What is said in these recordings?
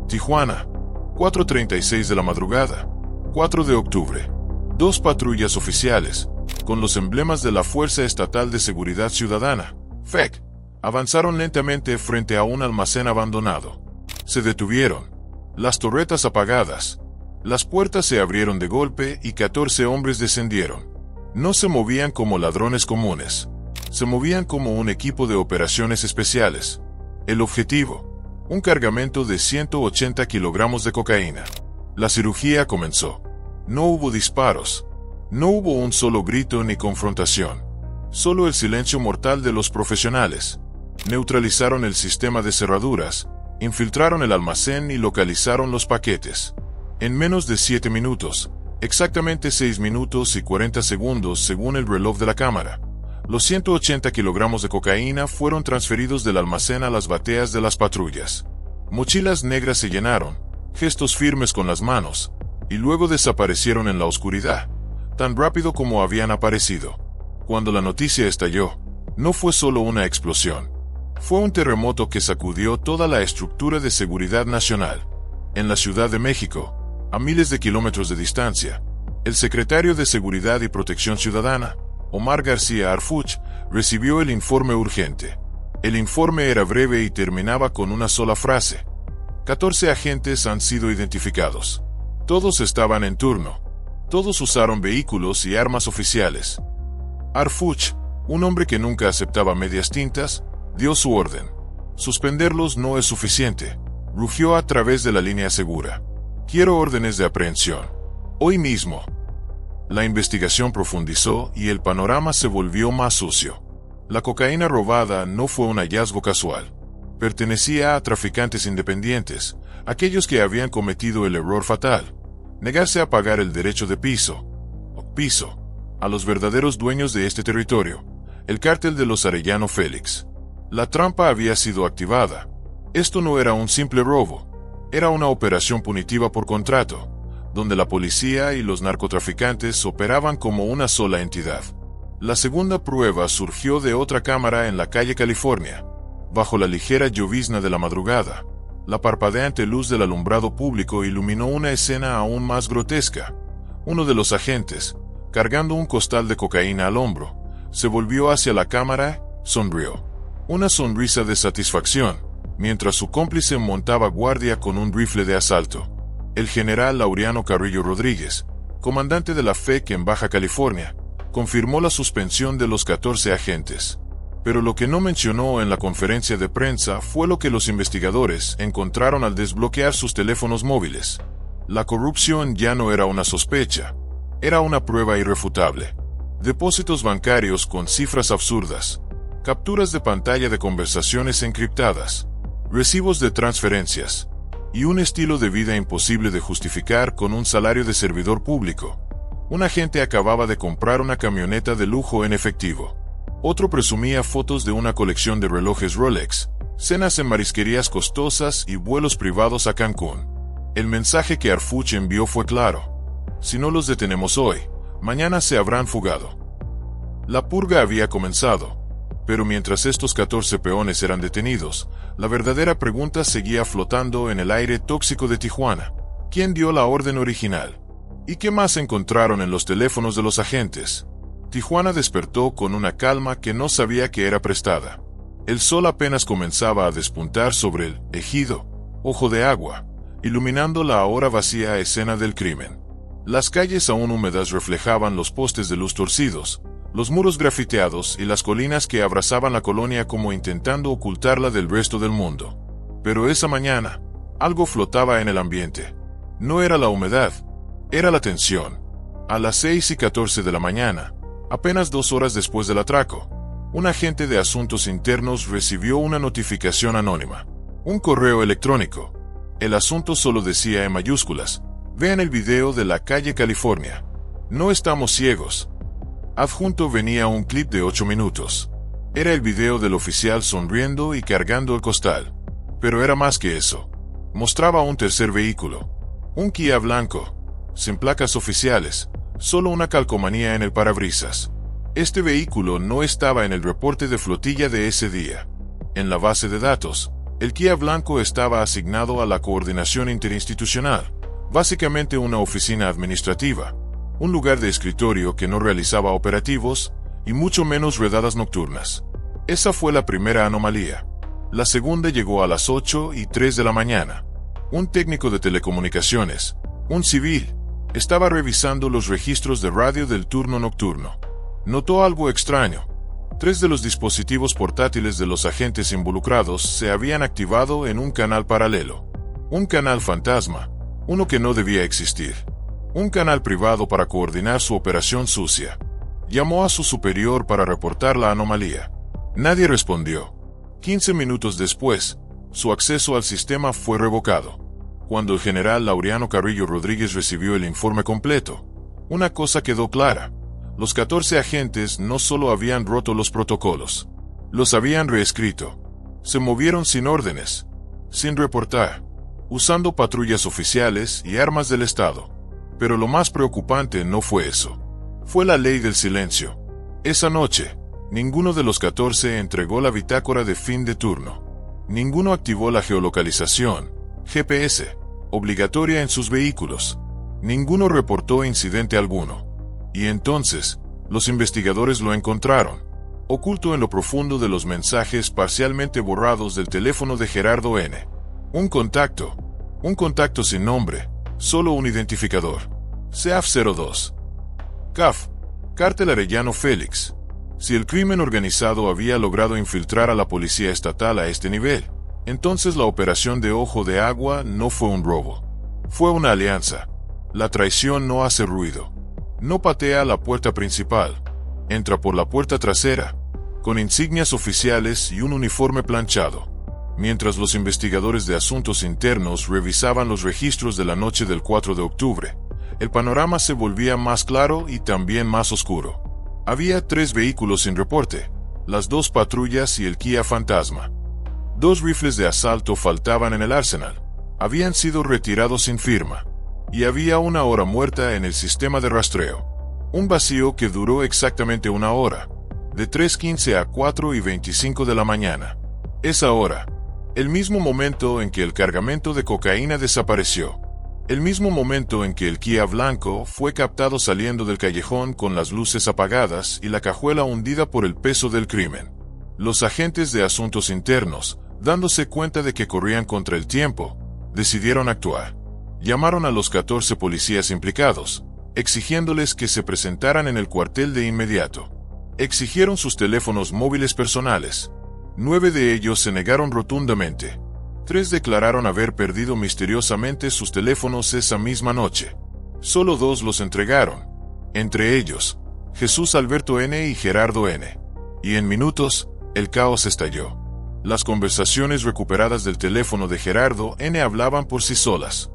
Tijuana, 4:36 de la madrugada, 4 de octubre. Dos patrullas oficiales, con los emblemas de la Fuerza Estatal de Seguridad Ciudadana, FEC, avanzaron lentamente frente a un almacén abandonado. Se detuvieron. Las torretas apagadas. Las puertas se abrieron de golpe y 14 hombres descendieron. No se movían como ladrones comunes. Se movían como un equipo de operaciones especiales. El objetivo: un cargamento de 180 kilogramos de cocaína. La cirugía comenzó. No hubo disparos. No hubo un solo grito ni confrontación. Solo el silencio mortal de los profesionales. Neutralizaron el sistema de cerraduras, infiltraron el almacén y localizaron los paquetes. En menos de 7 minutos, exactamente 6 minutos y 40 segundos según el reloj de la cámara, los 180 kilogramos de cocaína fueron transferidos del almacén a las bateas de las patrullas. Mochilas negras se llenaron, gestos firmes con las manos, y luego desaparecieron en la oscuridad, tan rápido como habían aparecido. Cuando la noticia estalló, no fue solo una explosión. Fue un terremoto que sacudió toda la estructura de seguridad nacional. En la Ciudad de México, a miles de kilómetros de distancia, el secretario de Seguridad y Protección Ciudadana, Omar García Harfuch, recibió el informe urgente. El informe era breve y terminaba con una sola frase: 14 agentes han sido identificados. Todos estaban en turno. Todos usaron vehículos y armas oficiales. Harfuch, un hombre que nunca aceptaba medias tintas, dio su orden. Suspenderlos no es suficiente. Rugió a través de la línea segura. Quiero órdenes de aprehensión. Hoy mismo. La investigación profundizó y el panorama se volvió más sucio. La cocaína robada no fue un hallazgo casual. Pertenecía a traficantes independientes, aquellos que habían cometido el error fatal: negarse a pagar el derecho de piso, a los verdaderos dueños de este territorio, el cártel de los Arellano Félix. La trampa había sido activada. Esto no era un simple robo, era una operación punitiva por contrato, donde la policía y los narcotraficantes operaban como una sola entidad. La segunda prueba surgió de otra cámara en la calle California. Bajo la ligera llovizna de la madrugada, la parpadeante luz del alumbrado público iluminó una escena aún más grotesca. Uno de los agentes, cargando un costal de cocaína al hombro, se volvió hacia la cámara, sonrió. Una sonrisa de satisfacción, mientras su cómplice montaba guardia con un rifle de asalto. El general Laureano Carrillo Rodríguez, comandante de la FEC en Baja California, confirmó la suspensión de los 14 agentes. Pero lo que no mencionó en la conferencia de prensa fue lo que los investigadores encontraron al desbloquear sus teléfonos móviles. La corrupción ya no era una sospecha, era una prueba irrefutable. Depósitos bancarios con cifras absurdas, capturas de pantalla de conversaciones encriptadas, recibos de transferencias, y un estilo de vida imposible de justificar con un salario de servidor público. Un agente acababa de comprar una camioneta de lujo en efectivo. Otro presumía fotos de una colección de relojes Rolex, cenas en marisquerías costosas y vuelos privados a Cancún. El mensaje que Harfuch envió fue claro: si no los detenemos hoy, mañana se habrán fugado. La purga había comenzado, pero mientras estos 14 peones eran detenidos, la verdadera pregunta seguía flotando en el aire tóxico de Tijuana: ¿quién dio la orden original? ¿Y qué más encontraron en los teléfonos de los agentes? Tijuana despertó con una calma que no sabía que era prestada. El sol apenas comenzaba a despuntar sobre el ejido, Ojo de Agua, iluminando la ahora vacía escena del crimen. Las calles aún húmedas reflejaban los postes de luz torcidos, los muros grafiteados y las colinas que abrazaban la colonia como intentando ocultarla del resto del mundo. Pero esa mañana, algo flotaba en el ambiente. No era la humedad, era la tensión. A las 6:14 de la mañana, apenas 2 horas después del atraco, un agente de asuntos internos recibió una notificación anónima. Un correo electrónico. El asunto solo decía en mayúsculas: vean el video de la calle California. No estamos ciegos. Adjunto venía un clip de 8 minutos. Era el video del oficial sonriendo y cargando el costal. Pero era más que eso. Mostraba un tercer vehículo. Un Kia blanco, sin placas oficiales, solo una calcomanía en el parabrisas. Este vehículo no estaba en el reporte de flotilla de ese día. En la base de datos, El Kia blanco estaba asignado a la coordinación interinstitucional, básicamente una oficina administrativa, un lugar de escritorio que no realizaba operativos y mucho menos redadas nocturnas. Esa fue la primera anomalía. La segunda llegó a las 8:03 de la mañana. Un técnico de telecomunicaciones, un civil, estaba revisando los registros de radio del turno nocturno. Notó algo extraño. 3 de los dispositivos portátiles de los agentes involucrados se habían activado en un canal paralelo. Un canal fantasma, uno que no debía existir. Un canal privado para coordinar su operación sucia. Llamó a su superior para reportar la anomalía. Nadie respondió. 15 minutos después, su acceso al sistema fue revocado. Cuando el general Laureano Carrillo Rodríguez recibió el informe completo, una cosa quedó clara. Los 14 agentes no solo habían roto los protocolos, los habían reescrito. Se movieron sin órdenes, sin reportar, usando patrullas oficiales y armas del Estado. Pero lo más preocupante no fue eso. Fue la ley del silencio. Esa noche, ninguno de los 14 entregó la bitácora de fin de turno. Ninguno activó la geolocalización, GPS, obligatoria en sus vehículos. Ninguno reportó incidente alguno. Y entonces, los investigadores lo encontraron, oculto en lo profundo de los mensajes parcialmente borrados del teléfono de Gerardo N. Un contacto sin nombre, solo un identificador. CAF-02. CAF, Cártel Arellano Félix. Si el crimen organizado había logrado infiltrar a la policía estatal a este nivel, entonces la operación de Ojo de Agua no fue un robo. Fue una alianza. La traición no hace ruido. No patea la puerta principal. Entra por la puerta trasera, con insignias oficiales y un uniforme planchado. Mientras los investigadores de asuntos internos revisaban los registros de la noche del 4 de octubre, el panorama se volvía más claro y también más oscuro. Había 3 vehículos sin reporte, las 2 patrullas y el Kia Fantasma. 2 rifles de asalto faltaban en el arsenal, habían sido retirados sin firma. Y había una hora muerta en el sistema de rastreo. Un vacío que duró exactamente una hora, de 3:15 a 4:25 de la mañana. Esa hora, el mismo momento en que el cargamento de cocaína desapareció. El mismo momento en que el Kia blanco fue captado saliendo del callejón con las luces apagadas y la cajuela hundida por el peso del crimen. Los agentes de asuntos internos, dándose cuenta de que corrían contra el tiempo, decidieron actuar. Llamaron a los 14 policías implicados, exigiéndoles que se presentaran en el cuartel de inmediato. Exigieron sus teléfonos móviles personales. 9 de ellos se negaron rotundamente. 3 declararon haber perdido misteriosamente sus teléfonos esa misma noche. Solo 2 los entregaron, entre ellos, Jesús Alberto N. y Gerardo N. Y en minutos, el caos estalló. Las conversaciones recuperadas del teléfono de Gerardo N. hablaban por sí solas.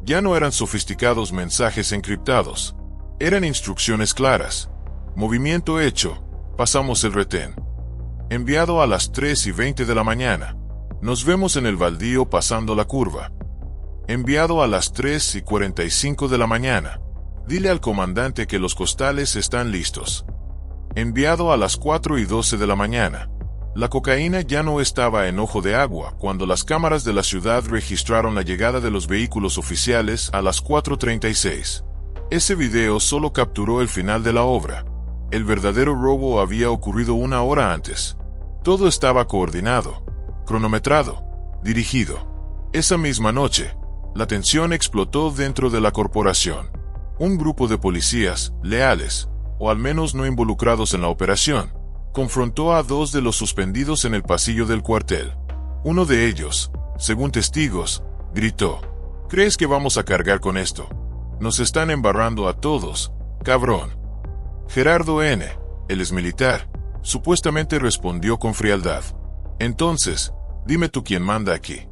Ya no eran sofisticados mensajes encriptados. Eran instrucciones claras. Movimiento hecho, pasamos el retén. Enviado a las 3:20 de la mañana. Nos vemos en el baldío pasando la curva. Enviado a las 3:45 de la mañana. Dile al comandante que los costales están listos. Enviado a las 4:12 de la mañana. La cocaína ya no estaba en Ojo de Agua cuando las cámaras de la ciudad registraron la llegada de los vehículos oficiales a las 4:36. Ese video solo capturó el final de la obra. El verdadero robo había ocurrido una hora antes. Todo estaba coordinado, cronometrado, dirigido. Esa misma noche, la tensión explotó dentro de la corporación. Un grupo de policías, leales, o al menos no involucrados en la operación, confrontó a 2 de los suspendidos en el pasillo del cuartel. Uno de ellos, según testigos, gritó: ¿Crees que vamos a cargar con esto? Nos están embarrando a todos, cabrón. Gerardo N., el exmilitar, supuestamente respondió con frialdad: Entonces, dime tú quién manda aquí.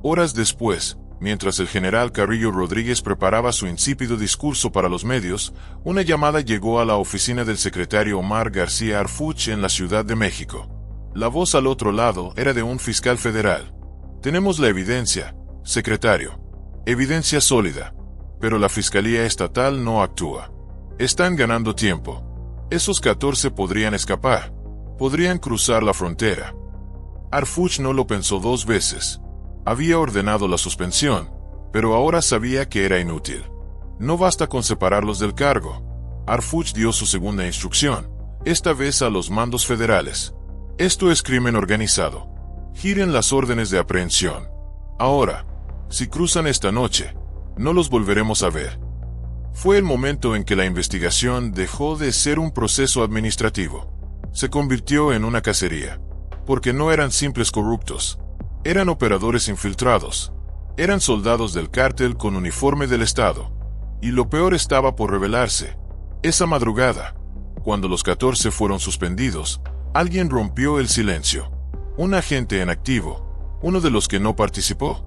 Horas después, mientras el general Carrillo Rodríguez preparaba su insípido discurso para los medios, una llamada llegó a la oficina del secretario Omar García Arfuch en la Ciudad de México. La voz al otro lado era de un fiscal federal. Tenemos la evidencia, secretario. Evidencia sólida. Pero la Fiscalía Estatal no actúa. Están ganando tiempo. Esos 14 podrían escapar. Podrían cruzar la frontera. Harfuch no lo pensó dos veces. Había ordenado la suspensión, pero ahora sabía que era inútil. No basta con separarlos del cargo. Harfuch dio su segunda instrucción, esta vez a los mandos federales. Esto es crimen organizado. Giren las órdenes de aprehensión. Ahora, si cruzan esta noche, no los volveremos a ver. Fue el momento en que la investigación dejó de ser un proceso administrativo. Se convirtió en una cacería. Porque no eran simples corruptos. Eran operadores infiltrados. Eran soldados del cártel con uniforme del Estado. Y lo peor estaba por revelarse. Esa madrugada, cuando los 14 fueron suspendidos, alguien rompió el silencio. Un agente en activo, uno de los que no participó,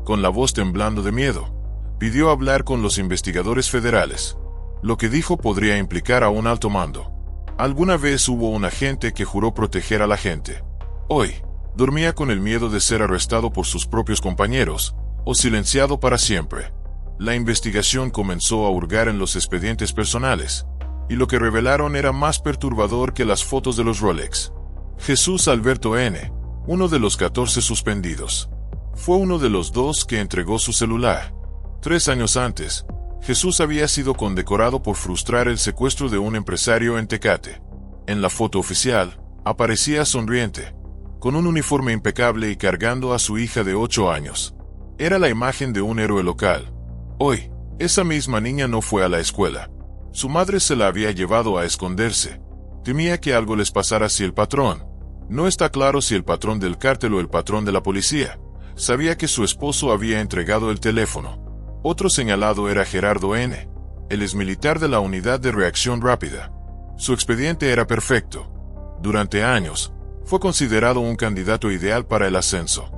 con la voz temblando de miedo, pidió hablar con los investigadores federales. Lo que dijo podría implicar a un alto mando. Alguna vez hubo un agente que juró proteger a la gente. Hoy, dormía con el miedo de ser arrestado por sus propios compañeros, o silenciado para siempre. La investigación comenzó a hurgar en los expedientes personales, y lo que revelaron era más perturbador que las fotos de los Rolex. Jesús Alberto N., uno de los 14 suspendidos, fue uno de los 2 que entregó su celular. 3 años antes, Jesús había sido condecorado por frustrar el secuestro de un empresario en Tecate. En la foto oficial, aparecía sonriente, con un uniforme impecable y cargando a su hija de 8 años. Era la imagen de un héroe local. Hoy, esa misma niña no fue a la escuela. Su madre se la había llevado a esconderse. Temía que algo les pasara si el patrón. No está claro si el patrón del cártel o el patrón de la policía. Sabía que su esposo había entregado el teléfono. Otro señalado era Gerardo N., el exmilitar de la Unidad de Reacción Rápida. Su expediente era perfecto. Durante años, fue considerado un candidato ideal para el ascenso.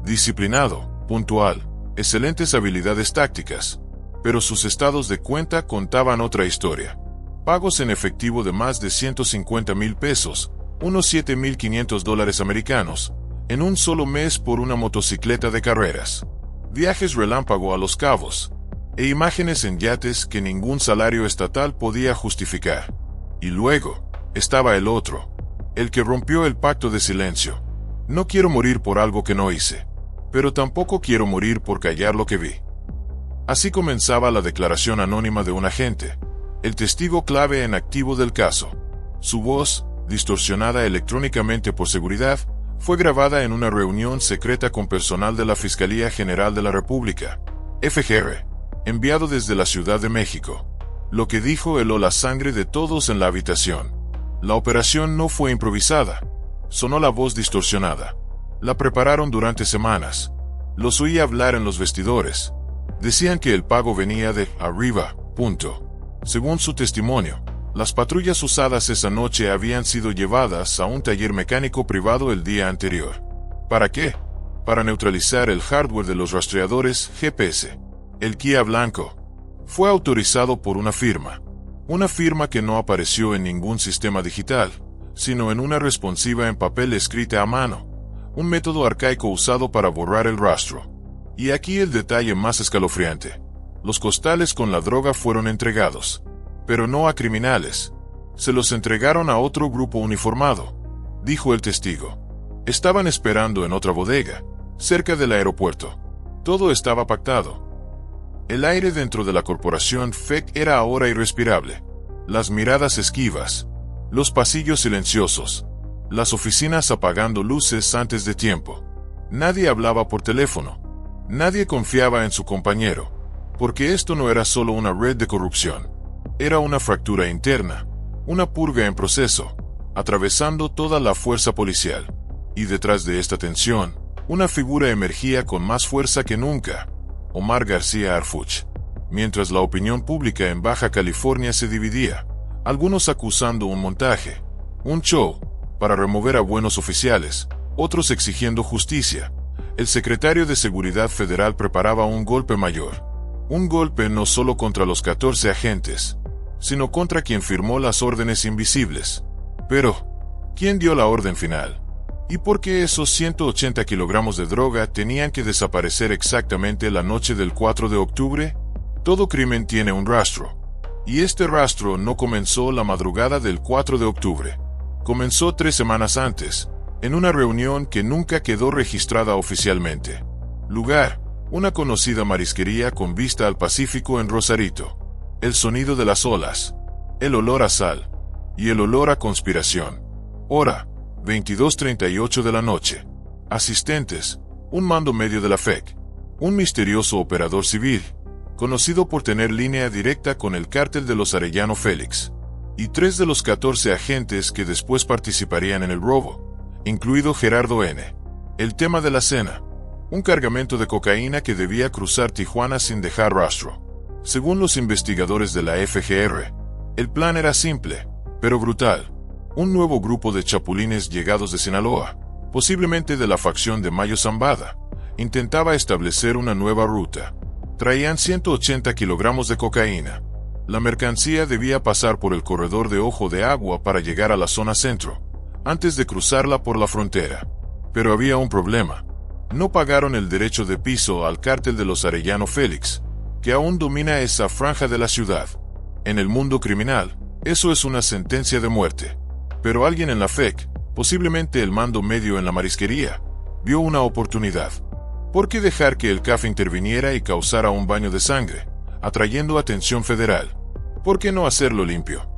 Disciplinado, puntual, excelentes habilidades tácticas. Pero sus estados de cuenta contaban otra historia. Pagos en efectivo de más de 150,000 pesos, unos $7,500 americanos, en un solo mes por una motocicleta de carreras. Viajes relámpago a Los Cabos, e imágenes en yates que ningún salario estatal podía justificar. Y luego, estaba el otro, el que rompió el pacto de silencio. No quiero morir por algo que no hice, pero tampoco quiero morir por callar lo que vi. Así comenzaba la declaración anónima de un agente, el testigo clave en activo del caso. Su voz, distorsionada electrónicamente por seguridad, fue grabada en una reunión secreta con personal de la Fiscalía General de la República, FGR, enviado desde la Ciudad de México. Lo que dijo heló la sangre de todos en la habitación. La operación no fue improvisada. Sonó la voz distorsionada. La prepararon durante semanas. Los oí hablar en los vestidores. Decían que el pago venía de arriba, punto. Según su testimonio, las patrullas usadas esa noche habían sido llevadas a un taller mecánico privado el día anterior. ¿Para qué? Para neutralizar el hardware de los rastreadores GPS. El Kia blanco fue autorizado por una firma que no apareció en ningún sistema digital, sino en una responsiva en papel escrita a mano, un método arcaico usado para borrar el rastro. Y aquí el detalle más escalofriante. Los costales con la droga fueron entregados, pero no a criminales. Se los entregaron a otro grupo uniformado, dijo el testigo. Estaban esperando en otra bodega, cerca del aeropuerto. Todo estaba pactado. El aire dentro de la corporación FEC era ahora irrespirable. Las miradas esquivas, los pasillos silenciosos, las oficinas apagando luces antes de tiempo. Nadie hablaba por teléfono. Nadie confiaba en su compañero, porque esto no era solo una red de corrupción. Era una fractura interna, una purga en proceso, atravesando toda la fuerza policial. Y detrás de esta tensión, una figura emergía con más fuerza que nunca: Omar García Harfuch. Mientras la opinión pública en Baja California se dividía, algunos acusando un montaje, un show, para remover a buenos oficiales, otros exigiendo justicia, el secretario de Seguridad Federal preparaba un golpe mayor. Un golpe no solo contra los 14 agentes, sino contra quien firmó las órdenes invisibles. Pero, ¿quién dio la orden final? ¿Y por qué esos 180 kilogramos de droga tenían que desaparecer exactamente la noche del 4 de octubre? Todo crimen tiene un rastro. Y este rastro no comenzó la madrugada del 4 de octubre. Comenzó 3 semanas antes, en una reunión que nunca quedó registrada oficialmente. Lugar: una conocida marisquería con vista al Pacífico en Rosarito. El sonido de las olas, el olor a sal y el olor a conspiración. Hora: 22:38 de la noche. Asistentes: un mando medio de la FEC, un misterioso operador civil, conocido por tener línea directa con el cártel de los Arellano Félix, y 3 de los 14 agentes que después participarían en el robo, incluido Gerardo N. El tema de la cena: un cargamento de cocaína que debía cruzar Tijuana sin dejar rastro. Según los investigadores de la FGR, el plan era simple, pero brutal. Un nuevo grupo de chapulines llegados de Sinaloa, posiblemente de la facción de Mayo Zambada, intentaba establecer una nueva ruta. Traían 180 kilogramos de cocaína. La mercancía debía pasar por el corredor de Ojo de Agua para llegar a la zona centro, antes de cruzarla por la frontera. Pero había un problema. No pagaron el derecho de piso al cártel de los Arellano Félix, que aún domina esa franja de la ciudad. En el mundo criminal, eso es una sentencia de muerte. Pero alguien en la FEC, posiblemente el mando medio en la marisquería, vio una oportunidad. ¿Por qué dejar que el CAF interviniera y causara un baño de sangre, atrayendo atención federal? ¿Por qué no hacerlo limpio?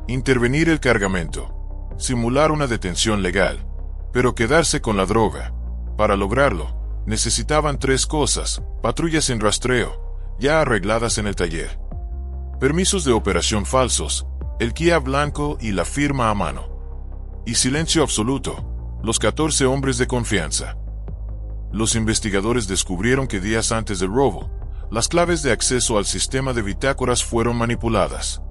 Intervenir el cargamento, simular una detención legal, pero quedarse con la droga. Para lograrlo, necesitaban 3 cosas: patrullas en rastreo, ya arregladas en el taller, permisos de operación falsos, el Kia blanco y la firma a mano, y silencio absoluto, los 14 hombres de confianza. Los investigadores descubrieron que días antes del robo, las claves de acceso al sistema de bitácoras fueron manipuladas.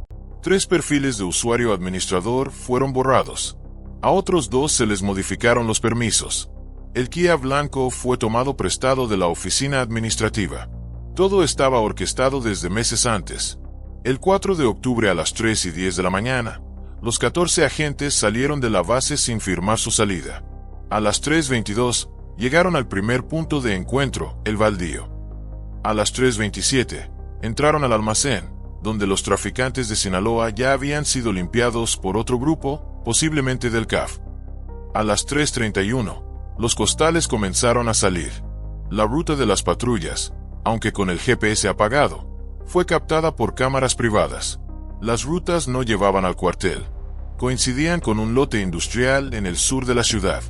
3 perfiles de usuario administrador fueron borrados. A otros 2 se les modificaron los permisos. El Kia blanco fue tomado prestado de la oficina administrativa. Todo estaba orquestado desde meses antes. El 4 de octubre a las 3:10 de la mañana, los 14 agentes salieron de la base sin firmar su salida. A las 3:22, llegaron al primer punto de encuentro, el baldío. A las 3:27, entraron al almacén, donde los traficantes de Sinaloa ya habían sido limpiados por otro grupo, posiblemente del CAF. A las 3:31, los costales comenzaron a salir. La ruta de las patrullas, aunque con el GPS apagado, fue captada por cámaras privadas. Las rutas no llevaban al cuartel. Coincidían con un lote industrial en el sur de la ciudad.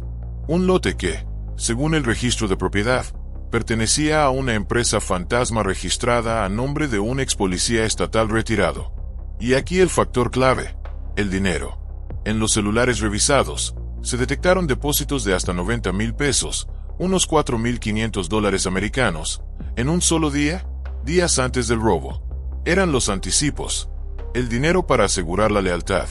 Un lote que, según el registro de propiedad, pertenecía a una empresa fantasma registrada a nombre de un ex policía estatal retirado. Y aquí el factor clave: el dinero. En los celulares revisados, se detectaron depósitos de hasta 90,000 pesos, unos $4,500 americanos, en un solo día, días antes del robo. Eran los anticipos, el dinero para asegurar la lealtad.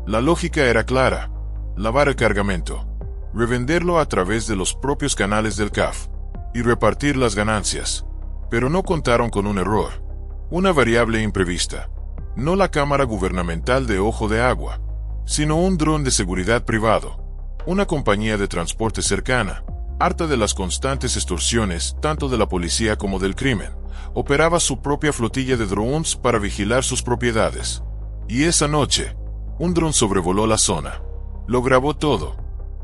La lógica era clara: lavar el cargamento, revenderlo a través de los propios canales del CAF, y repartir las ganancias. Pero no contaron con un error, una variable imprevista. No la cámara gubernamental de Ojo de Agua, sino un dron de seguridad privado. Una compañía de transporte cercana, harta de las constantes extorsiones tanto de la policía como del crimen, operaba su propia flotilla de drones para vigilar sus propiedades. Y esa noche, un dron sobrevoló la zona. Lo grabó todo,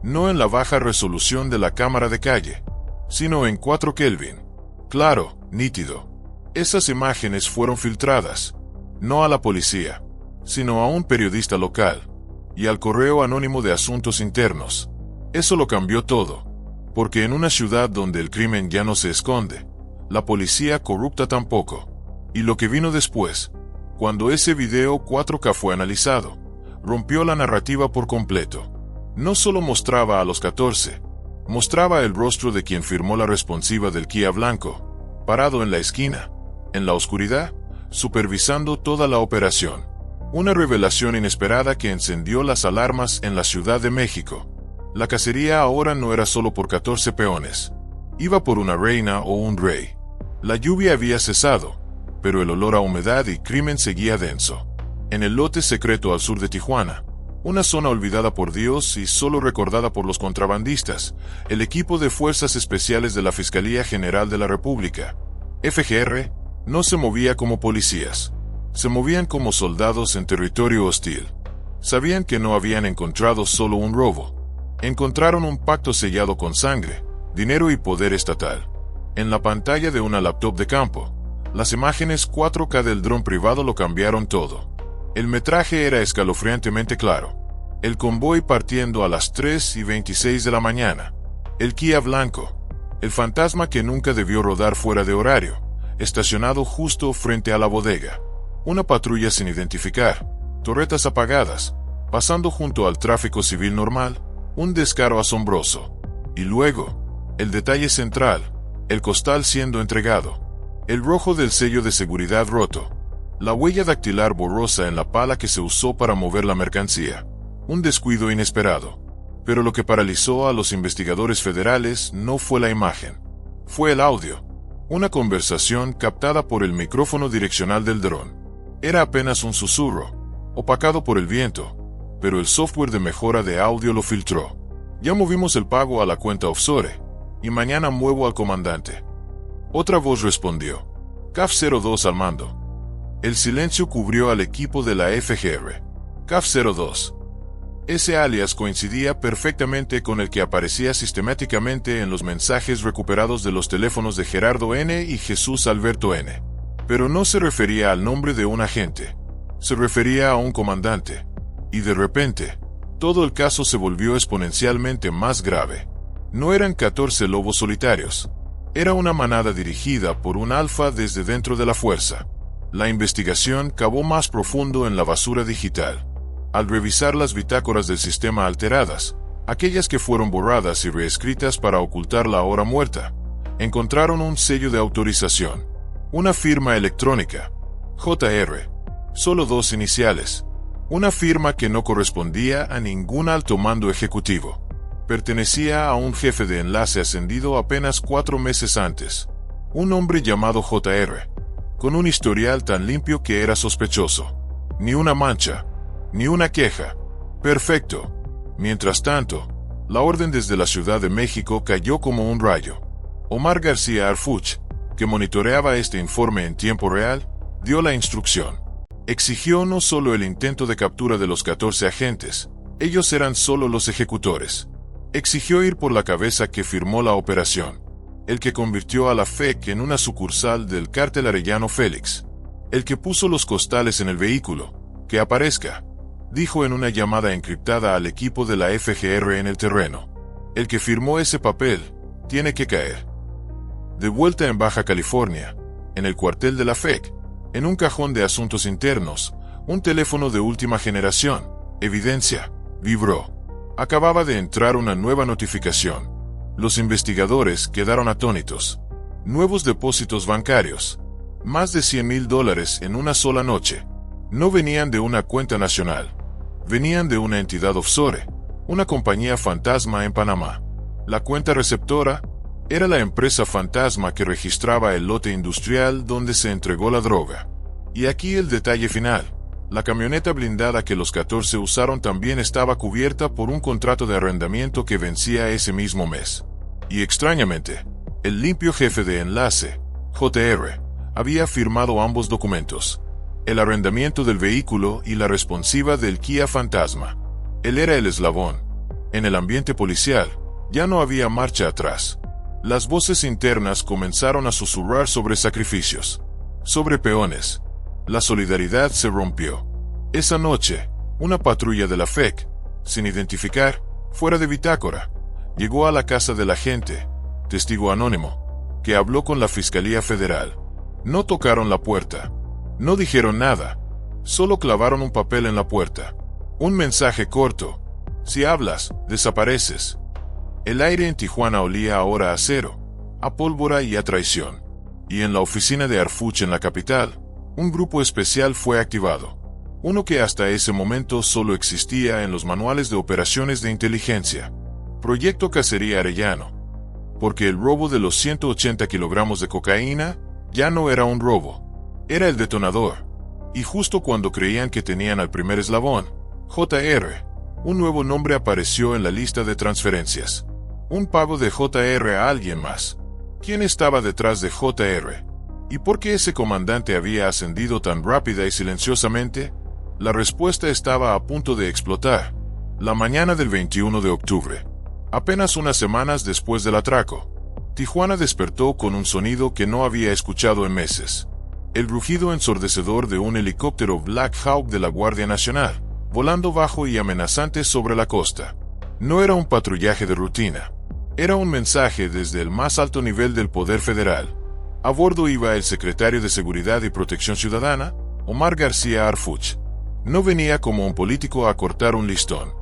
no en la baja resolución de la cámara de calle, sino en 4 Kelvin. Claro, nítido. Esas imágenes fueron filtradas, no a la policía, sino a un periodista local, y al correo anónimo de asuntos internos. Eso lo cambió todo, porque en una ciudad donde el crimen ya no se esconde, la policía corrupta tampoco. Y lo que vino después, cuando ese video 4K fue analizado, rompió la narrativa por completo. No solo mostraba a los 14, mostraba el rostro de quien firmó la responsiva del Kia blanco, parado en la esquina, en la oscuridad, supervisando toda la operación. Una revelación inesperada que encendió las alarmas en la Ciudad de México. La cacería ahora no era solo por 14 peones. Iba por una reina o un rey. La lluvia había cesado, pero el olor a humedad y crimen seguía denso. En el lote secreto al sur de Tijuana, una zona olvidada por Dios y solo recordada por los contrabandistas, el equipo de Fuerzas Especiales de la Fiscalía General de la República, FGR, no se movía como policías. Se movían como soldados en territorio hostil. Sabían que no habían encontrado solo un robo. Encontraron un pacto sellado con sangre, dinero y poder estatal. En la pantalla de una laptop de campo, las imágenes 4K del dron privado lo cambiaron todo. El metraje era escalofriantemente claro. El convoy partiendo a las 3:26 de la mañana. El Kia blanco, el fantasma que nunca debió rodar fuera de horario, estacionado justo frente a la bodega. Una patrulla sin identificar, torretas apagadas, pasando junto al tráfico civil normal, un descaro asombroso. Y luego, el detalle central, el costal siendo entregado, el rojo del sello de seguridad roto, la huella dactilar borrosa en la pala que se usó para mover la mercancía. Un descuido inesperado. Pero lo que paralizó a los investigadores federales no fue la imagen. Fue el audio. Una conversación captada por el micrófono direccional del dron. Era apenas un susurro, opacado por el viento, pero el software de mejora de audio lo filtró. Ya movimos el pago a la cuenta offshore, y mañana muevo al comandante. Otra voz respondió. CAF 02 al mando. El silencio cubrió al equipo de la FGR. CAF 02. Ese alias coincidía perfectamente con el que aparecía sistemáticamente en los mensajes recuperados de los teléfonos de Gerardo N. y Jesús Alberto N. Pero no se refería al nombre de un agente. Se refería a un comandante. Y de repente, todo el caso se volvió exponencialmente más grave. No eran 14 lobos solitarios. Era una manada dirigida por un alfa desde dentro de la fuerza. La investigación cavó más profundo en la basura digital. Al revisar las bitácoras del sistema alteradas, aquellas que fueron borradas y reescritas para ocultar la hora muerta, encontraron un sello de autorización. Una firma electrónica. JR. Solo 2 iniciales. Una firma que no correspondía a ningún alto mando ejecutivo. Pertenecía a un jefe de enlace ascendido apenas 4 meses antes. Un hombre llamado JR, con un historial tan limpio que era sospechoso. Ni una mancha. Ni una queja. Perfecto. Mientras tanto, la orden desde la Ciudad de México cayó como un rayo. Omar García Arfuch, que monitoreaba este informe en tiempo real, dio la instrucción. Exigió no solo el intento de captura de los 14 agentes, ellos eran solo los ejecutores. Exigió ir por la cabeza que firmó la operación, el que convirtió a la FEC en una sucursal del cártel Arellano Félix, el que puso los costales en el vehículo, que aparezca, dijo en una llamada encriptada al equipo de la FGR en el terreno. El que firmó ese papel, tiene que caer. De vuelta en Baja California, en el cuartel de la FEC, en un cajón de asuntos internos, un teléfono de última generación, evidencia, vibró. Acababa de entrar una nueva notificación. Los investigadores quedaron atónitos. Nuevos depósitos bancarios. Más de $100,000 en una sola noche. No venían de una cuenta nacional. Venían de una entidad offshore, una compañía fantasma en Panamá. La cuenta receptora era la empresa fantasma que registraba el lote industrial donde se entregó la droga. Y aquí el detalle final. La camioneta blindada que los 14 usaron también estaba cubierta por un contrato de arrendamiento que vencía ese mismo mes. Y extrañamente, el limpio jefe de enlace, JR, había firmado ambos documentos. El arrendamiento del vehículo y la responsiva del Kia Fantasma. Él era el eslabón. En el ambiente policial, ya no había marcha atrás. Las voces internas comenzaron a susurrar sobre sacrificios, sobre peones. La solidaridad se rompió. Esa noche, una patrulla de la FEC, sin identificar, fuera de bitácora, llegó a la casa del agente, testigo anónimo, que habló con la Fiscalía Federal. No tocaron la puerta. No dijeron nada. Solo clavaron un papel en la puerta. Un mensaje corto. Si hablas, desapareces. El aire en Tijuana olía ahora a acero, a pólvora y a traición. Y en la oficina de Arfuch en la capital, un grupo especial fue activado. Uno que hasta ese momento solo existía en los manuales de operaciones de inteligencia. Proyecto Cacería Arellano. Porque el robo de los 180 kilogramos de cocaína ya no era un robo. Era el detonador. Y justo cuando creían que tenían al primer eslabón, JR, un nuevo nombre apareció en la lista de transferencias. Un pago de JR a alguien más. ¿Quién estaba detrás de JR? ¿Y por qué ese comandante había ascendido tan rápida y silenciosamente? La respuesta estaba a punto de explotar. La mañana del 21 de octubre. Apenas unas semanas después del atraco, Tijuana despertó con un sonido que no había escuchado en meses. El rugido ensordecedor de un helicóptero Black Hawk de la Guardia Nacional, volando bajo y amenazante sobre la costa. No era un patrullaje de rutina. Era un mensaje desde el más alto nivel del poder federal. A bordo iba el secretario de Seguridad y Protección Ciudadana, Omar García Harfuch. No venía como un político a cortar un listón.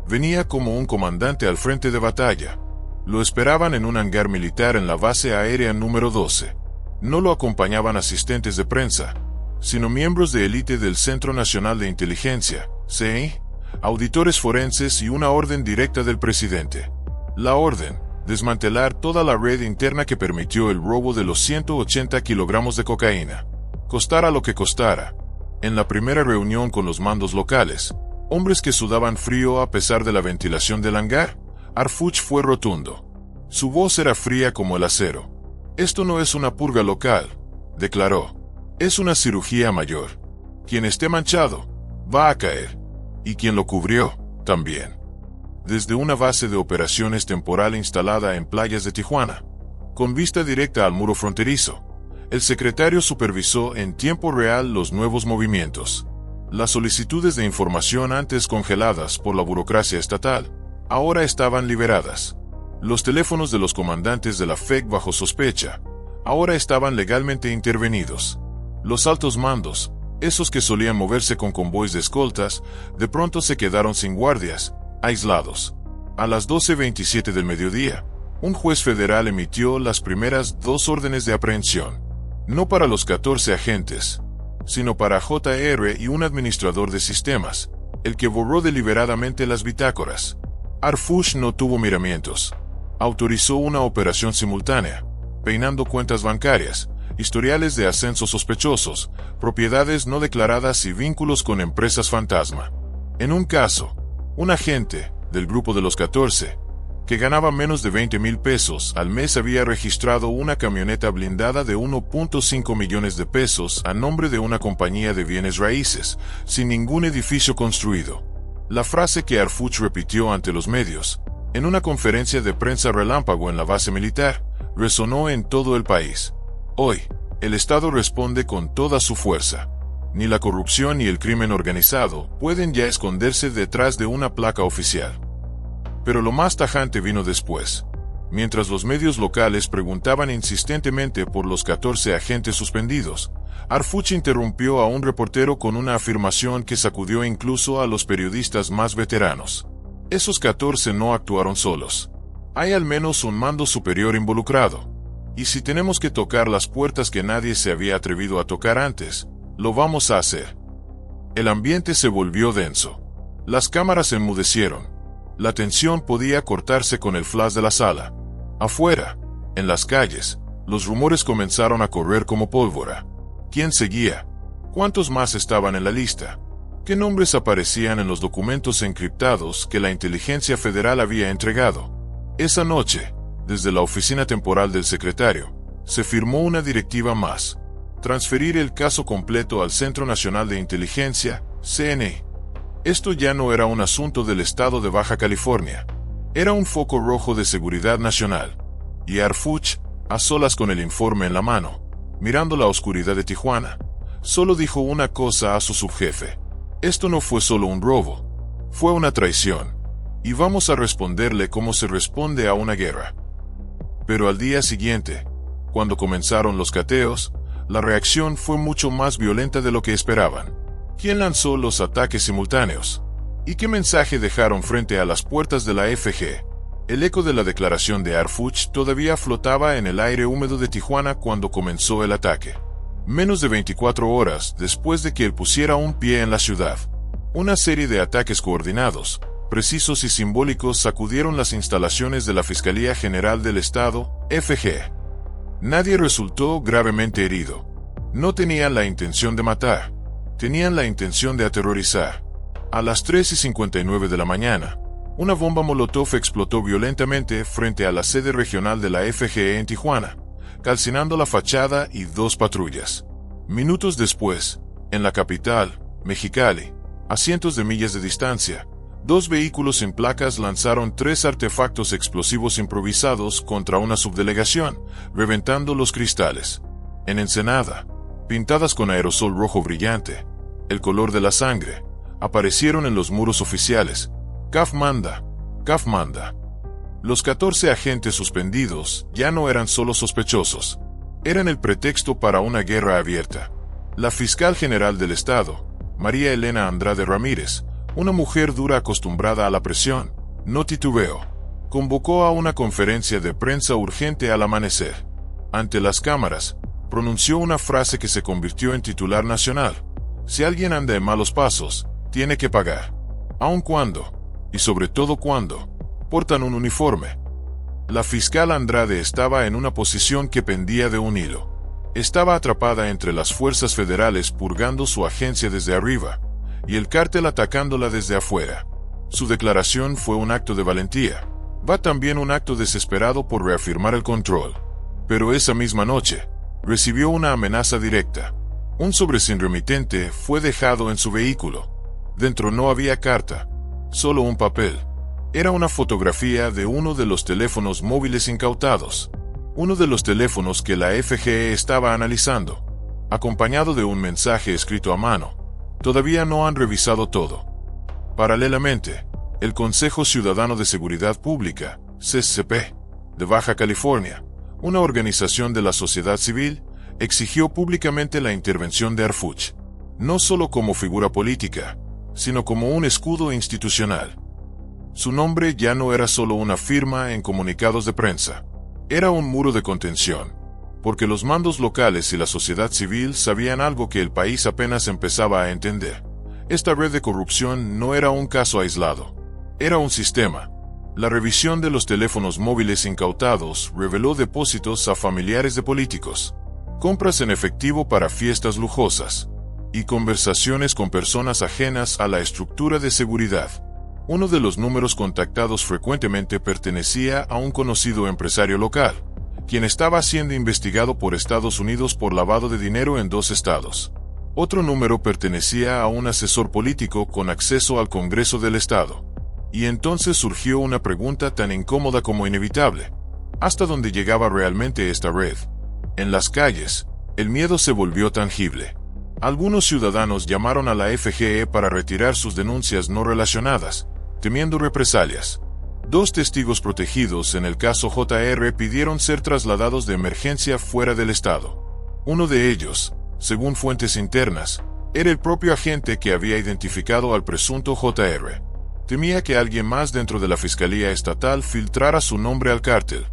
Venía como un comandante al frente de batalla. Lo esperaban en un hangar militar en la base aérea número 12. No lo acompañaban asistentes de prensa, sino miembros de élite del Centro Nacional de Inteligencia, CNI, auditores forenses y una orden directa del presidente. La orden: desmantelar toda la red interna que permitió el robo de los 180 kilogramos de cocaína. Costara lo que costara. En la primera reunión con los mandos locales, hombres que sudaban frío a pesar de la ventilación del hangar, Harfuch fue rotundo. Su voz era fría como el acero. «Esto no es una purga local», declaró. «Es una cirugía mayor. Quien esté manchado, va a caer. Y quien lo cubrió, también». Desde una base de operaciones temporal instalada en playas de Tijuana, con vista directa al muro fronterizo, el secretario supervisó en tiempo real los nuevos movimientos. Las solicitudes de información antes congeladas por la burocracia estatal, ahora estaban liberadas. Los teléfonos de los comandantes de la FEC bajo sospecha, ahora estaban legalmente intervenidos. Los altos mandos, esos que solían moverse con convoys de escoltas, de pronto se quedaron sin guardias, aislados. A las 12:27 del mediodía, un juez federal emitió las primeras 2 órdenes de aprehensión. No para los 14 agentes, sino para JR y un administrador de sistemas, el que borró deliberadamente las bitácoras. Harfuch no tuvo miramientos. Autorizó una operación simultánea, peinando cuentas bancarias, historiales de ascensos sospechosos, propiedades no declaradas y vínculos con empresas fantasma. En un caso, un agente, del grupo de los 14, que ganaba menos de 20,000 pesos al mes, había registrado una camioneta blindada de 1.5 millones de pesos a nombre de una compañía de bienes raíces, sin ningún edificio construido. La frase que Harfuch repitió ante los medios, en una conferencia de prensa relámpago en la base militar, resonó en todo el país. Hoy, el Estado responde con toda su fuerza. Ni la corrupción ni el crimen organizado pueden ya esconderse detrás de una placa oficial. Pero lo más tajante vino después. Mientras los medios locales preguntaban insistentemente por los 14 agentes suspendidos, Harfuch interrumpió a un reportero con una afirmación que sacudió incluso a los periodistas más veteranos. Esos 14 no actuaron solos. Hay al menos un mando superior involucrado. Y si tenemos que tocar las puertas que nadie se había atrevido a tocar antes, lo vamos a hacer. El ambiente se volvió denso. Las cámaras enmudecieron. La tensión podía cortarse con el flash de la sala. Afuera, en las calles, los rumores comenzaron a correr como pólvora. ¿Quién seguía? ¿Cuántos más estaban en la lista? ¿Qué nombres aparecían en los documentos encriptados que la inteligencia federal había entregado? Esa noche, desde la oficina temporal del secretario, se firmó una directiva más: transferir el caso completo al Centro Nacional de Inteligencia, CNI. Esto ya no era un asunto del estado de Baja California. Era un foco rojo de seguridad nacional. Y Harfuch, a solas con el informe en la mano, mirando la oscuridad de Tijuana, solo dijo una cosa a su subjefe: esto no fue solo un robo, fue una traición. Y vamos a responderle como se responde a una guerra. Pero al día siguiente, cuando comenzaron los cateos, la reacción fue mucho más violenta de lo que esperaban. ¿Quién lanzó los ataques simultáneos? ¿Y qué mensaje dejaron frente a las puertas de la FG? El eco de la declaración de Harfuch todavía flotaba en el aire húmedo de Tijuana cuando comenzó el ataque. Menos de 24 horas después de que él pusiera un pie en la ciudad, una serie de ataques coordinados, precisos y simbólicos sacudieron las instalaciones de la Fiscalía General del Estado, FG. Nadie resultó gravemente herido. No tenían la intención de matar. Tenían la intención de aterrorizar. A las 3:59 de la mañana, una bomba molotov explotó violentamente frente a la sede regional de la FGE en Tijuana, calcinando la fachada y 2 patrullas. Minutos después, en la capital, Mexicali, a cientos de millas de distancia, 2 vehículos sin placas lanzaron 3 artefactos explosivos improvisados contra una subdelegación, reventando los cristales. En Ensenada, pintadas con aerosol rojo brillante, el color de la sangre, aparecieron en los muros oficiales. CAF manda, CAF manda. Los 14 agentes suspendidos ya no eran solo sospechosos. Eran el pretexto para una guerra abierta. La fiscal general del estado, María Elena Andrade Ramírez, una mujer dura acostumbrada a la presión, no titubeó. Convocó a una conferencia de prensa urgente al amanecer. Ante las cámaras, pronunció una frase que se convirtió en titular nacional. Si alguien anda en malos pasos, tiene que pagar. Aun cuando, y sobre todo cuando, portan un uniforme. La fiscal Andrade estaba en una posición que pendía de un hilo. Estaba atrapada entre las fuerzas federales purgando su agencia desde arriba, y el cártel atacándola desde afuera. Su declaración fue un acto de valentía. Va también un acto desesperado por reafirmar el control. Pero esa misma noche, recibió una amenaza directa. Un sobre sin remitente fue dejado en su vehículo. Dentro no había carta, solo un papel. Era una fotografía de uno de los teléfonos móviles incautados. Uno de los teléfonos que la FGE estaba analizando, acompañado de un mensaje escrito a mano. Todavía no han revisado todo. Paralelamente, el Consejo Ciudadano de Seguridad Pública, CCP, de Baja California, una organización de la sociedad civil, exigió públicamente la intervención de Arfuch, no solo como figura política, sino como un escudo institucional. Su nombre ya no era solo una firma en comunicados de prensa, era un muro de contención, porque los mandos locales y la sociedad civil sabían algo que el país apenas empezaba a entender. Esta red de corrupción no era un caso aislado, era un sistema. La revisión de los teléfonos móviles incautados reveló depósitos a familiares de políticos, compras en efectivo para fiestas lujosas, y conversaciones con personas ajenas a la estructura de seguridad. Uno de los números contactados frecuentemente pertenecía a un conocido empresario local, quien estaba siendo investigado por Estados Unidos por lavado de dinero en 2 estados. Otro número pertenecía a un asesor político con acceso al Congreso del Estado. Y entonces surgió una pregunta tan incómoda como inevitable. ¿Hasta dónde llegaba realmente esta red? En las calles, el miedo se volvió tangible. Algunos ciudadanos llamaron a la FGE para retirar sus denuncias no relacionadas, temiendo represalias. 2 testigos protegidos en el caso JR pidieron ser trasladados de emergencia fuera del estado. Uno de ellos, según fuentes internas, era el propio agente que había identificado al presunto JR. Temía que alguien más dentro de la Fiscalía Estatal filtrara su nombre al cártel.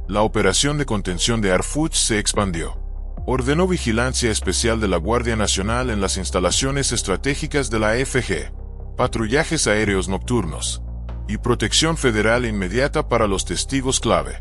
La operación de contención de Arfuch se expandió. Ordenó vigilancia especial de la Guardia Nacional en las instalaciones estratégicas de la FG, patrullajes aéreos nocturnos y protección federal inmediata para los testigos clave,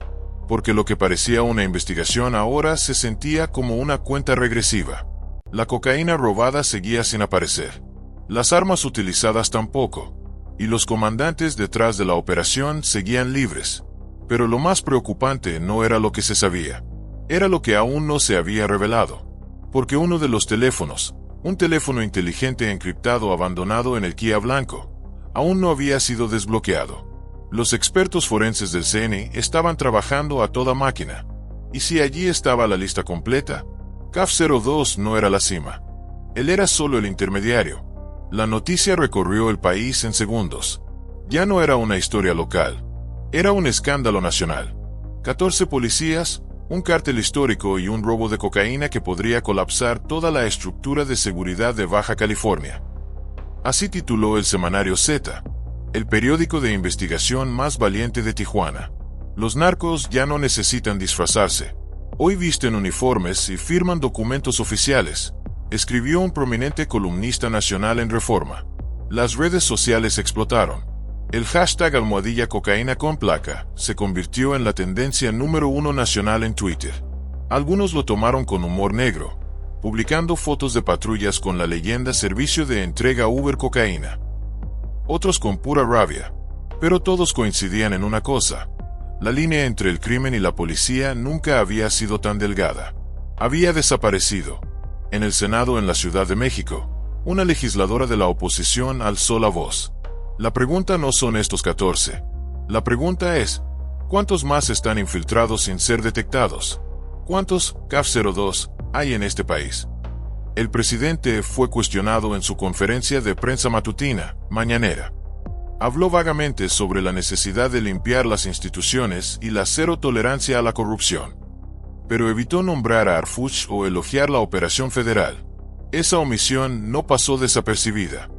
porque lo que parecía una investigación ahora se sentía como una cuenta regresiva. La cocaína robada seguía sin aparecer, las armas utilizadas tampoco, y los comandantes detrás de la operación seguían libres. Pero lo más preocupante no era lo que se sabía, era lo que aún no se había revelado, porque uno de los teléfonos, un teléfono inteligente encriptado abandonado en el Kia blanco, aún no había sido desbloqueado. Los expertos forenses del CNI estaban trabajando a toda máquina, y si allí estaba la lista completa, CAF 02 no era la cima. Él era solo el intermediario. La noticia recorrió el país en segundos. Ya no era una historia local, era un escándalo nacional. 14 policías, un cártel histórico y un robo de cocaína que podría colapsar toda la estructura de seguridad de Baja California. Así tituló el semanario Z, el periódico de investigación más valiente de Tijuana. Los narcos ya no necesitan disfrazarse. Hoy visten uniformes y firman documentos oficiales, escribió un prominente columnista nacional en Reforma. Las redes sociales explotaron. El hashtag #cocaína con placa se convirtió en la tendencia número 1 nacional en Twitter. Algunos lo tomaron con humor negro, publicando fotos de patrullas con la leyenda servicio de entrega Uber cocaína. Otros con pura rabia, pero todos coincidían en una cosa: la línea entre el crimen y la policía nunca había sido tan delgada. Había desaparecido. En el Senado en la Ciudad de México, una legisladora de la oposición alzó la voz. La pregunta no son estos 14. La pregunta es, ¿cuántos más están infiltrados sin ser detectados? ¿Cuántos CAF-02 hay en este país? El presidente fue cuestionado en su conferencia de prensa matutina, mañanera. Habló vagamente sobre la necesidad de limpiar las instituciones y la cero tolerancia a la corrupción. Pero evitó nombrar a Harfuch o elogiar la operación federal. Esa omisión no pasó desapercibida.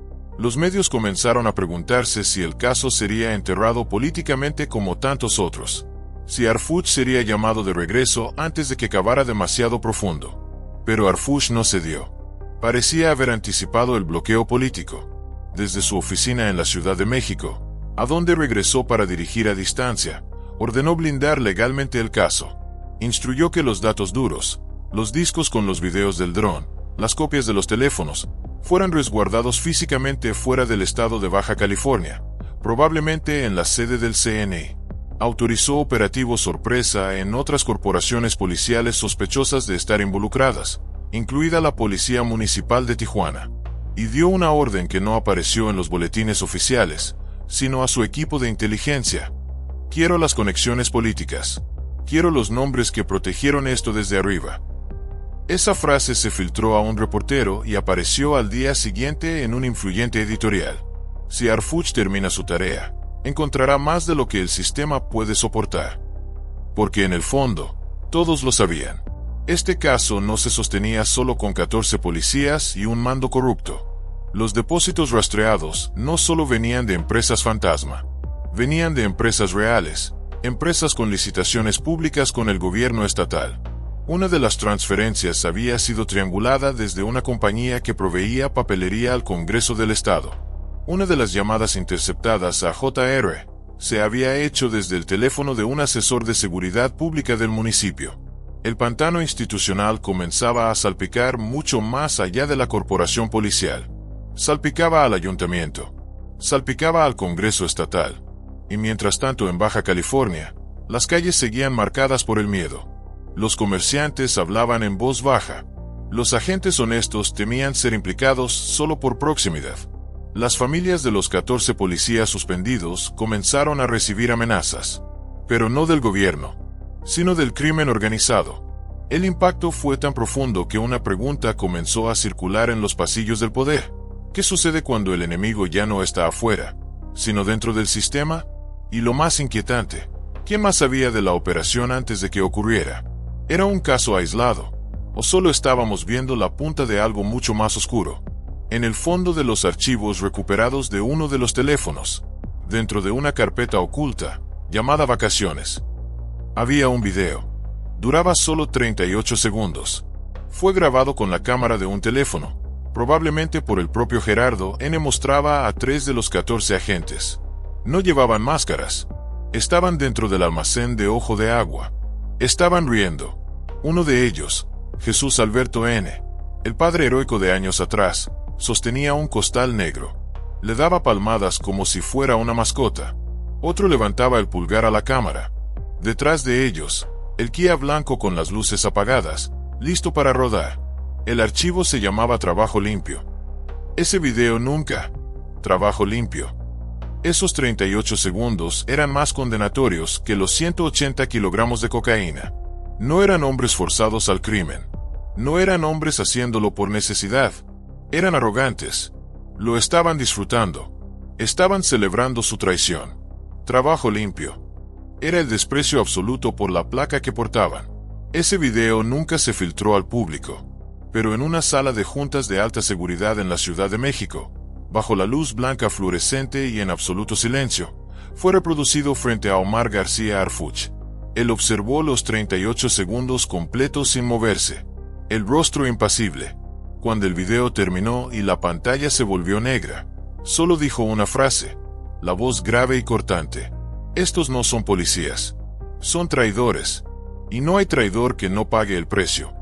Los medios comenzaron a preguntarse si el caso sería enterrado políticamente como tantos otros. Si Harfuch sería llamado de regreso antes de que cavara demasiado profundo. Pero Harfuch no cedió. Parecía haber anticipado el bloqueo político. Desde su oficina en la Ciudad de México, a donde regresó para dirigir a distancia, ordenó blindar legalmente el caso. Instruyó que los datos duros, los discos con los videos del dron, las copias de los teléfonos, fueran resguardados físicamente fuera del estado de Baja California, probablemente en la sede del CNI. Autorizó operativos sorpresa en otras corporaciones policiales sospechosas de estar involucradas, incluida la Policía Municipal de Tijuana. Y dio una orden que no apareció en los boletines oficiales, sino a su equipo de inteligencia. Quiero las conexiones políticas. Quiero los nombres que protegieron esto desde arriba. Esa frase se filtró a un reportero y apareció al día siguiente en un influyente editorial. Si Harfuch termina su tarea, encontrará más de lo que el sistema puede soportar. Porque en el fondo, todos lo sabían. Este caso no se sostenía solo con 14 policías y un mando corrupto. Los depósitos rastreados no solo venían de empresas fantasma, venían de empresas reales, empresas con licitaciones públicas con el gobierno estatal. Una de las transferencias había sido triangulada desde una compañía que proveía papelería al Congreso del Estado. Una de las llamadas interceptadas a JR se había hecho desde el teléfono de un asesor de seguridad pública del municipio. El pantano institucional comenzaba a salpicar mucho más allá de la corporación policial. Salpicaba al ayuntamiento. Salpicaba al Congreso estatal. Y mientras tanto en Baja California, las calles seguían marcadas por el miedo. Los comerciantes hablaban en voz baja. Los agentes honestos temían ser implicados solo por proximidad. Las familias de los 14 policías suspendidos comenzaron a recibir amenazas. Pero no del gobierno, sino del crimen organizado. El impacto fue tan profundo que una pregunta comenzó a circular en los pasillos del poder. ¿Qué sucede cuando el enemigo ya no está afuera, sino dentro del sistema? Y lo más inquietante, ¿qué más sabía de la operación antes de que ocurriera? ¿Era un caso aislado? ¿O solo estábamos viendo la punta de algo mucho más oscuro? En el fondo de los archivos recuperados de uno de los teléfonos, dentro de una carpeta oculta, llamada Vacaciones, había un video. Duraba solo 38 segundos. Fue grabado con la cámara de un teléfono. Probablemente por el propio Gerardo N. Mostraba a 3 de los 14 agentes. No llevaban máscaras. Estaban dentro del almacén de Ojo de Agua. Estaban riendo. Uno de ellos, Jesús Alberto N., el padre heroico de años atrás, sostenía un costal negro. Le daba palmadas como si fuera una mascota. Otro levantaba el pulgar a la cámara. Detrás de ellos, el Kia blanco con las luces apagadas, listo para rodar. El archivo se llamaba Trabajo Limpio. Ese video nunca. Trabajo Limpio. Esos 38 segundos eran más condenatorios que los 180 kilogramos de cocaína. No eran hombres forzados al crimen. No eran hombres haciéndolo por necesidad. Eran arrogantes. Lo estaban disfrutando. Estaban celebrando su traición. Trabajo limpio. Era el desprecio absoluto por la placa que portaban. Ese video nunca se filtró al público. Pero en una sala de juntas de alta seguridad en la Ciudad de México, bajo la luz blanca fluorescente y en absoluto silencio, fue reproducido frente a Omar García Harfuch. Él observó los 38 segundos completos sin moverse, el rostro impasible. Cuando el video terminó y la pantalla se volvió negra, solo dijo una frase, la voz grave y cortante. Estos no son policías. Son traidores. Y no hay traidor que no pague el precio.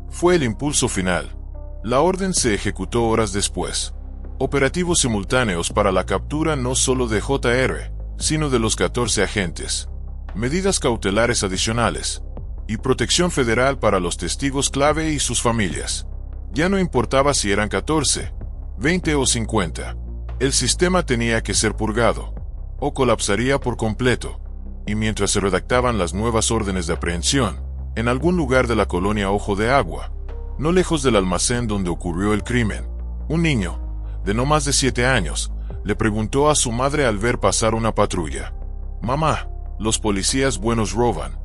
Fue el impulso final. La orden se ejecutó horas después. Operativos simultáneos para la captura no solo de JR, sino de los 14 agentes. Medidas cautelares adicionales. Y protección federal para los testigos clave y sus familias. Ya no importaba si eran 14, 20 o 50. El sistema tenía que ser purgado, o colapsaría por completo. Y mientras se redactaban las nuevas órdenes de aprehensión, en algún lugar de la colonia Ojo de Agua, no lejos del almacén donde ocurrió el crimen, un niño, de no más de 7 años, le preguntó a su madre al ver pasar una patrulla: «Mamá, ¿los policías buenos roban?».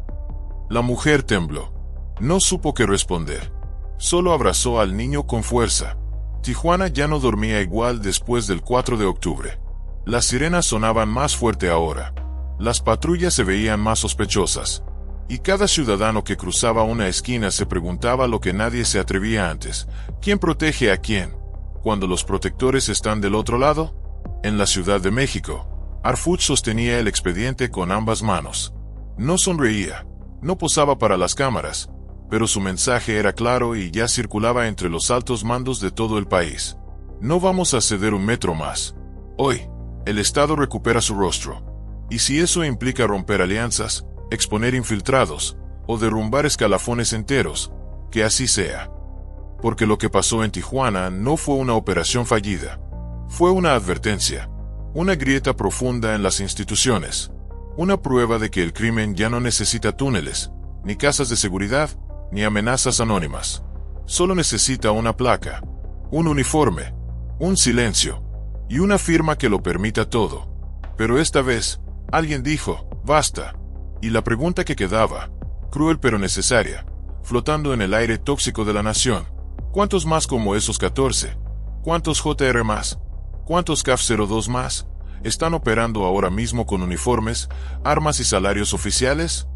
La mujer tembló. No supo qué responder. Solo abrazó al niño con fuerza. Tijuana ya no dormía igual después del 4 de octubre. Las sirenas sonaban más fuerte ahora. Las patrullas se veían más sospechosas. Y cada ciudadano que cruzaba una esquina se preguntaba lo que nadie se atrevía antes: ¿quién protege a quién cuando los protectores están del otro lado? En la Ciudad de México, Arfuch sostenía el expediente con ambas manos. No sonreía, no posaba para las cámaras, pero su mensaje era claro y ya circulaba entre los altos mandos de todo el país. No vamos a ceder un metro más. Hoy, el Estado recupera su rostro. Y si eso implica romper alianzas, exponer infiltrados, o derrumbar escalafones enteros, que así sea. Porque lo que pasó en Tijuana no fue una operación fallida. Fue una advertencia. Una grieta profunda en las instituciones. Una prueba de que el crimen ya no necesita túneles, ni casas de seguridad, ni amenazas anónimas. Solo necesita una placa, un uniforme, un silencio, y una firma que lo permita todo. Pero esta vez, alguien dijo: «Basta». Y la pregunta que quedaba, cruel pero necesaria, flotando en el aire tóxico de la nación: ¿cuántos más como esos 14? ¿Cuántos JR más? ¿Cuántos CAF-02 más están operando ahora mismo con uniformes, armas y salarios oficiales?